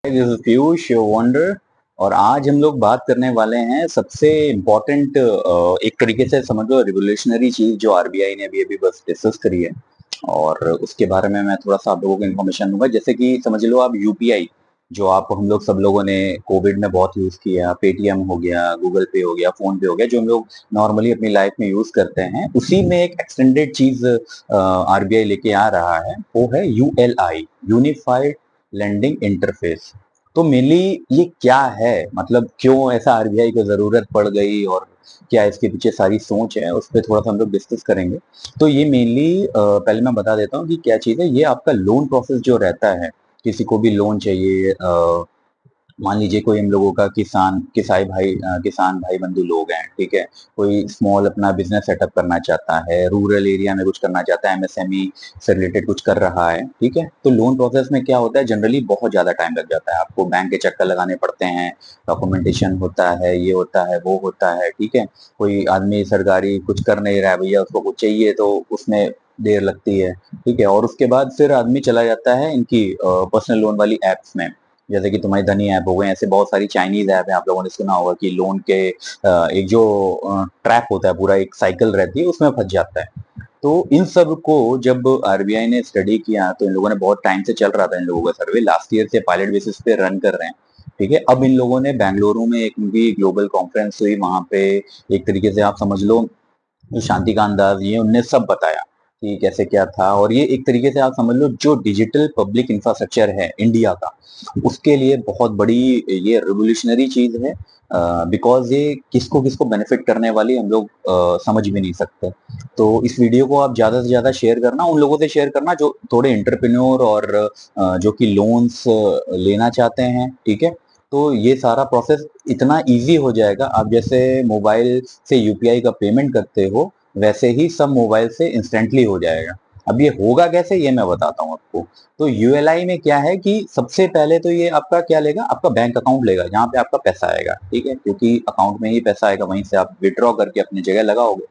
This is Piyush wonder. और आज हम लोग बात करने वाले हैं सबसे इम्पोर्टेंट, एक तरीके से समझ लो रिवोल्यूशनरी चीज जो आरबीआई ने अभी अभी बस डिस्कस करी है। और उसके बारे में मैं थोड़ा सा आप लोगों को इन्फॉर्मेशन दूंगा, जैसे कि समझ लो आप यूपीआई, जो आप हम लोग सब लोगों ने कोविड में बहुत यूज किया, पेटीएम हो गया, गूगल पे हो गया, फोन पे हो गया, जो हम लोग नॉर्मली अपनी लाइफ में यूज करते हैं, उसी में एक एक्सटेंडेड चीज आरबीआई लेके आ रहा है, वो है यूएलआई, यूनिफाइड लैंडिंग इंटरफेस। तो मेनली ये क्या है, मतलब क्यों ऐसा आरबीआई को जरूरत पड़ गई और क्या इसके पीछे सारी सोच है, उस पर थोड़ा सा हम लोग डिस्कस करेंगे। तो ये मेनली पहले मैं बता देता हूँ कि क्या चीज़ है। ये आपका लोन प्रोसेस जो रहता है, किसी को भी लोन चाहिए, मान लीजिए कोई हम लोगों का किसान भाई बंधु लोग हैं, ठीक है। कोई स्मॉल अपना बिजनेस सेटअप करना चाहता है, रूरल एरिया में कुछ करना चाहता है, एमएसएमई से रिलेटेड कुछ कर रहा है, ठीक है। तो लोन प्रोसेस में क्या होता है, जनरली बहुत ज्यादा टाइम लग जाता है, आपको बैंक के चक्कर लगाने पड़ते हैं, डॉक्यूमेंटेशन होता है, ये होता है, वो होता है, ठीक है। कोई आदमी सरकारी कुछ कर नहीं रहा है भैया, उसको कुछ चाहिए तो उसमें देर लगती है, ठीक है। और उसके बाद फिर आदमी चला जाता है इनकी पर्सनल लोन वाली एप्स में, जैसे कि तुम्हारी धनी ऐप हो गए, ऐसे बहुत सारी चाइनीज ऐप है, आप लोगों ने सुना होगा कि लोन के एक जो ट्रैप होता है, पूरा एक साइकिल रहती है, उसमें फंस जाता है। तो इन सब को जब आरबीआई ने स्टडी किया, तो इन लोगों ने, बहुत टाइम से चल रहा था इन लोगों का सर्वे, लास्ट ईयर से पायलट बेसिस पे रन कर रहे हैं, ठीक है। अब इन लोगों ने बेंगलुरु में एक उनकी ग्लोबल कॉन्फ्रेंस हुई, वहां पे एक तरीके से आप समझ लो शांतिकांत दास, ये उनने सब बताया कि कैसे क्या था। और ये एक तरीके से आप समझ लो जो डिजिटल पब्लिक इंफ्रास्ट्रक्चर है इंडिया का, उसके लिए बहुत बड़ी ये रिवोल्यूशनरी चीज है। बिकॉज ये किसको किसको बेनिफिट करने वाली हम लोग समझ भी नहीं सकते। तो इस वीडियो को आप ज्यादा से ज्यादा शेयर करना, उन लोगों से शेयर करना जो थोड़े एंटरप्रेन्योर और जो कि लोन्स लेना चाहते हैं, ठीक है। तो ये सारा प्रोसेस इतना इजी हो जाएगा, आप जैसे मोबाइल से यूपीआई का पेमेंट करते हो, वैसे ही सब मोबाइल से इंस्टेंटली हो जाएगा। अब ये होगा कैसे, ये मैं बताता हूँ आपको। तो यूएलआई में क्या है कि सबसे पहले तो ये आपका क्या लेगा, आपका बैंक अकाउंट लेगा, जहाँ पे आपका पैसा आएगा, ठीक है, क्योंकि अकाउंट में ही पैसा आएगा, वहीं से आप विड्रॉ करके अपनी जगह लगाओगे।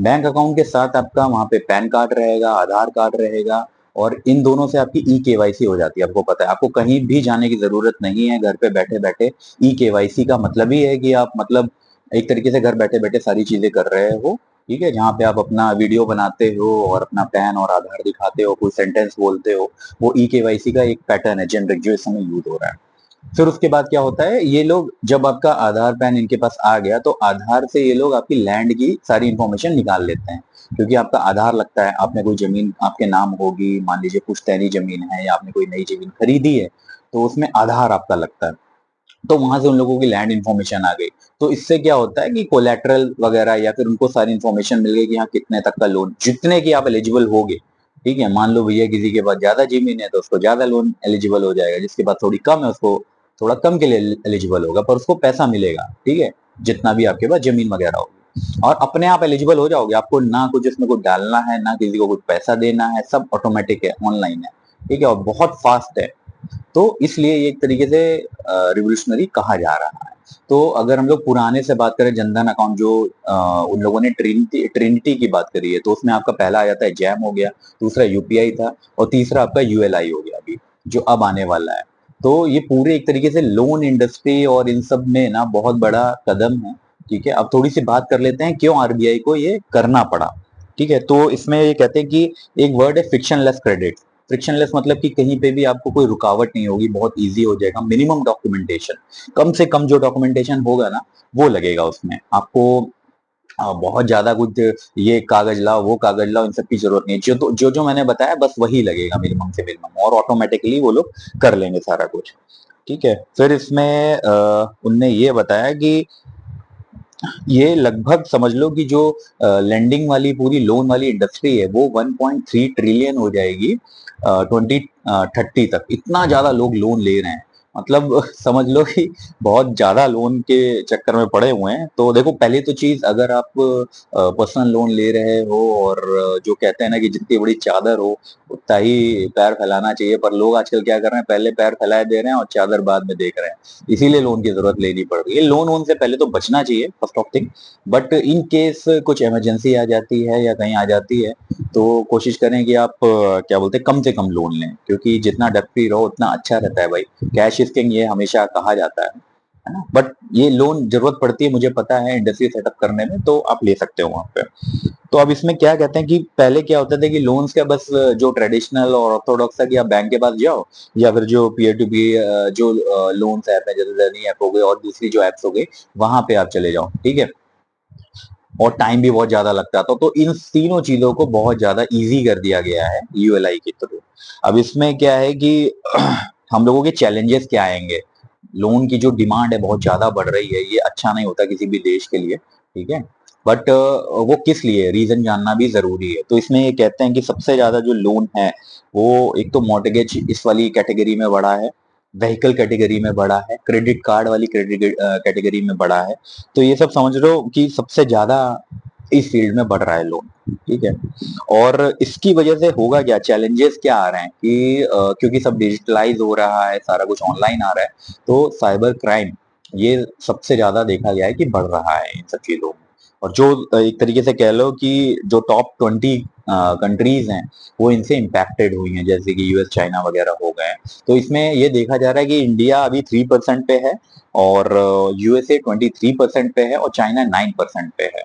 बैंक अकाउंट के साथ आपका वहाँ पे पैन कार्ड रहेगा, आधार कार्ड रहेगा, और इन दोनों से आपकी ई केवाईसी हो जाती है। आपको पता है, आपको कहीं भी जाने की जरूरत नहीं है, घर पे बैठे बैठे। ई केवाईसी का मतलब ही है कि आप मतलब एक तरीके से घर बैठे बैठे सारी चीजें कर रहे हो, ठीक है। जहाँ पे आप अपना वीडियो बनाते हो और अपना पैन और आधार दिखाते हो, कोई सेंटेंस बोलते हो, वो ई केवाईसी का एक पैटर्न है जेनरिक, जो इस समय यूज हो रहा है। फिर उसके बाद क्या होता है, ये लोग जब आपका आधार पैन इनके पास आ गया, तो आधार से ये लोग आपकी लैंड की सारी इंफॉर्मेशन निकाल लेते हैं, क्योंकि आपका आधार लगता है, आपने कोई जमीन आपके नाम होगी, मान लीजिए पुश्तैनी जमीन है या आपने कोई नई जमीन खरीदी है, तो उसमें आधार आपका लगता है। तो वहां से उन लोगों की लैंड इन्फॉर्मेशन आ गई। तो इससे क्या होता है कि कोलेट्रल वगैरह, या फिर उनको सारी इन्फॉर्मेशन मिल गई कि हाँ कितने तक का लोन, जितने की आप एलिजिबल होगे, ठीक है। मान लो भैया किसी के पास ज्यादा जमीन है तो उसको ज्यादा लोन एलिजिबल हो जाएगा, जिसके पास थोड़ी कम है उसको थोड़ा कम के लिए एलिजिबल होगा, पर उसको पैसा मिलेगा, ठीक है, जितना भी आपके पास जमीन वगैरह होगी। और अपने आप एलिजिबल हो जाओगे, आपको ना कुछ इसमें कुछ डालना है, ना किसी को कुछ पैसा देना है, सब ऑटोमेटिक है, ऑनलाइन है, ठीक है, और बहुत फास्ट है। तो इसलिए ये एक तरीके से रिवोल्यूशनरी कहा जा रहा है। तो अगर हम लोग पुराने से बात करें, जनधन अकाउंट जो उन लोगों ने ट्रिनिटी की बात करी है, तो उसमें आपका पहला आ जाता है जैम हो गया, दूसरा यूपीआई था, और तीसरा आपका यूएलआई हो गया अभी जो अब आने वाला है। तो ये पूरे एक तरीके से लोन इंडस्ट्री और इन सब में ना बहुत बड़ा कदम है, ठीक है। अब थोड़ी सी बात कर लेते हैं क्यों आरबीआई को ये करना पड़ा, ठीक है। तो इसमें ये कहते हैं कि एक वर्ड है फ्रिक्शनलेस क्रेडिट। फ्रिक्शनलेस मतलब कि कहीं पे भी आपको कोई रुकावट नहीं होगी, बहुत इजी हो जाएगा, मिनिमम डॉक्यूमेंटेशन, कम से कम जो डॉक्यूमेंटेशन होगा ना वो लगेगा उसमें आपको। बहुत ज्यादा कुछ ये कागज लाओ वो कागज लाओ, इन सब की जरूरत नहीं है, जो मैंने बताया बस वही लगेगा मिनिमम से मिनिमम, और ऑटोमेटिकली वो लोग कर लेंगे सारा कुछ, ठीक है। फिर इसमें उनने ये बताया कि ये लगभग समझ लो कि जो लेंडिंग वाली पूरी लोन वाली इंडस्ट्री है, वो 1.3 ट्रिलियन हो जाएगी 2030 तक। इतना ज्यादा लोग लोन ले रहे हैं, मतलब समझ लो कि बहुत ज्यादा लोन के चक्कर में पड़े हुए हैं। तो देखो, पहले तो चीज, अगर आप पर्सनल लोन ले रहे हो, और जो कहते हैं ना कि जितनी बड़ी चादर हो उतना ही पैर फैलाना चाहिए, पर लोग आजकल क्या कर रहे हैं, पहले पैर फैलाए दे रहे हैं और चादर बाद में देख रहे हैं, इसीलिए लोन की जरूरत लेनी पड़ रही है। लोन वोन से पहले तो बचना चाहिए, first of thing. But in case कुछ इमरजेंसी आ जाती है या कहीं आ जाती है, तो कोशिश करें कि आप क्या बोलते हैं, कम से कम लोन लें, क्योंकि जितना डेट फ्री रहो उतना अच्छा रहता है भाई। कैश कैश इज किंग ये हमेशा कहा जाता है ना, बट ये लोन जरूरत पड़ती है, मुझे पता है इंडस्ट्री सेटअप करने में, तो आप ले सकते हो वहां पे। तो अब इसमें क्या कहते हैं कि पहले क्या होता था कि लोन्स का बस जो ट्रेडिशनल और ऑर्थोडॉक्स था कि आप बैंक के पास जाओ, या फिर जो पीयर टू पीयर जो लोन्स ऐप है जैसे लर्निंग ऐप हो गए और दूसरी जो एप्स हो गई, वहां पे आप चले जाओ, ठीक है। और टाइम भी बहुत ज्यादा लगता था, तो इन तीनों चीजों को बहुत ज्यादा इजी कर दिया गया है यूएलआई के थ्रू। अब इसमें क्या है कि हम लोगों के चैलेंजेस क्या आएंगे, लोन की जो डिमांड है बहुत ज्यादा बढ़ रही है, ये अच्छा नहीं होता किसी भी देश के लिए, ठीक है। बट वो किस लिए, रीजन जानना भी जरूरी है। तो इसमें ये कहते हैं कि सबसे ज्यादा जो लोन है वो एक तो मॉर्टगेज इस वाली कैटेगरी में बढ़ा है, व्हीकल कैटेगरी में बढ़ा है, क्रेडिट कार्ड वाली कैटेगरी में बढ़ा है। तो ये सब समझ लो कि सबसे ज्यादा इस फील्ड में बढ़ रहा है लोन, ठीक है। और इसकी वजह से होगा क्या, चैलेंजेस क्या आ रहे हैं कि क्योंकि सब डिजिटलाइज हो रहा है, सारा कुछ ऑनलाइन आ रहा है, तो साइबर क्राइम ये सबसे ज्यादा देखा गया है कि बढ़ रहा है इन सब चीजों में। और जो एक तरीके से कह लो कि जो टॉप 20 कंट्रीज हैं वो इनसे इम्पैक्टेड हुई हैं, जैसे कि यूएस चाइना वगैरह हो गए हैं। तो इसमें ये देखा जा रहा है कि इंडिया अभी 3% पे है, और यूएसए 23% पे है, और चाइना 9% पे है।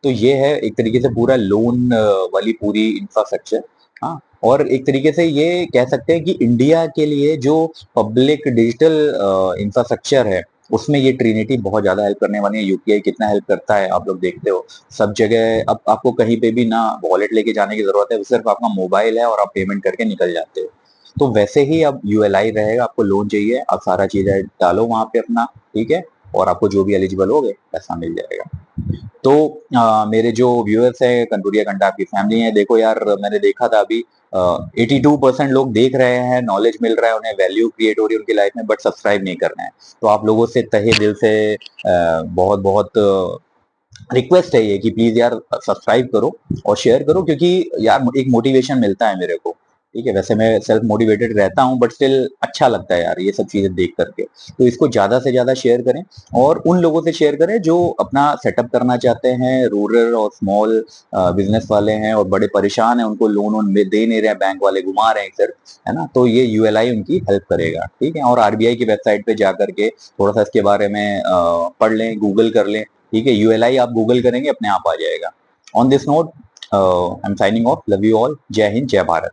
तो ये है एक तरीके से पूरा लोन वाली पूरी इंफ्रास्ट्रक्चर। हाँ, और एक तरीके से ये कह सकते हैं कि इंडिया के लिए जो पब्लिक डिजिटल इंफ्रास्ट्रक्चर है उसमें ये ट्रिनिटी बहुत ज्यादा हेल्प करने वाली है। यूपीआई कितना हेल्प करता है आप लोग देखते हो, सब जगह अब आपको कहीं पे भी ना वॉलेट लेके जाने की जरूरत है, सिर्फ आपका मोबाइल है और आप पेमेंट करके निकल जाते हो। तो वैसे ही अब यूएलआई रहेगा, आपको लोन चाहिए, आप सारा चीजें डालो वहां पे अपना, ठीक है, और आपको जो भी एलिजिबल हो गए पैसा मिल जाएगा। तो मेरे जो व्यूअर्स है कंटूरिया कंटा आपकी फैमिली है, देखो यार मैंने देखा था अभी 82% लोग देख रहे हैं, नॉलेज मिल रहा है उन्हें, वैल्यू क्रिएट हो रही है उनकी लाइफ में, बट सब्सक्राइब नहीं कर रहे हैं। तो आप लोगों से तहे दिल से बहुत बहुत रिक्वेस्ट है ये कि प्लीज यार सब्सक्राइब करो और शेयर करो, क्योंकि यार एक मोटिवेशन मिलता है मेरे को, ठीक है। वैसे मैं सेल्फ मोटिवेटेड रहता हूँ, बट स्टिल अच्छा लगता है यार ये सब चीजें देख करके। तो इसको ज्यादा से ज्यादा शेयर करें, और उन लोगों से शेयर करें जो अपना सेटअप करना चाहते हैं, रूरल और स्मॉल बिजनेस वाले हैं और बड़े परेशान हैं, उनको लोन वोन दे नहीं रहे हैं, बैंक वाले घुमा रहे हैं सिर्फ, है ना। तो ये यूएलआई उनकी हेल्प करेगा, ठीक है। और आरबीआई की वेबसाइट पे जा करके थोड़ा सा इसके बारे में पढ़ लें, गूगल कर लें, ठीक है। यूएलआई आप गूगल करेंगे अपने आप आ जाएगा। On this note I am signing off, love you all, जय हिंद जय भारत।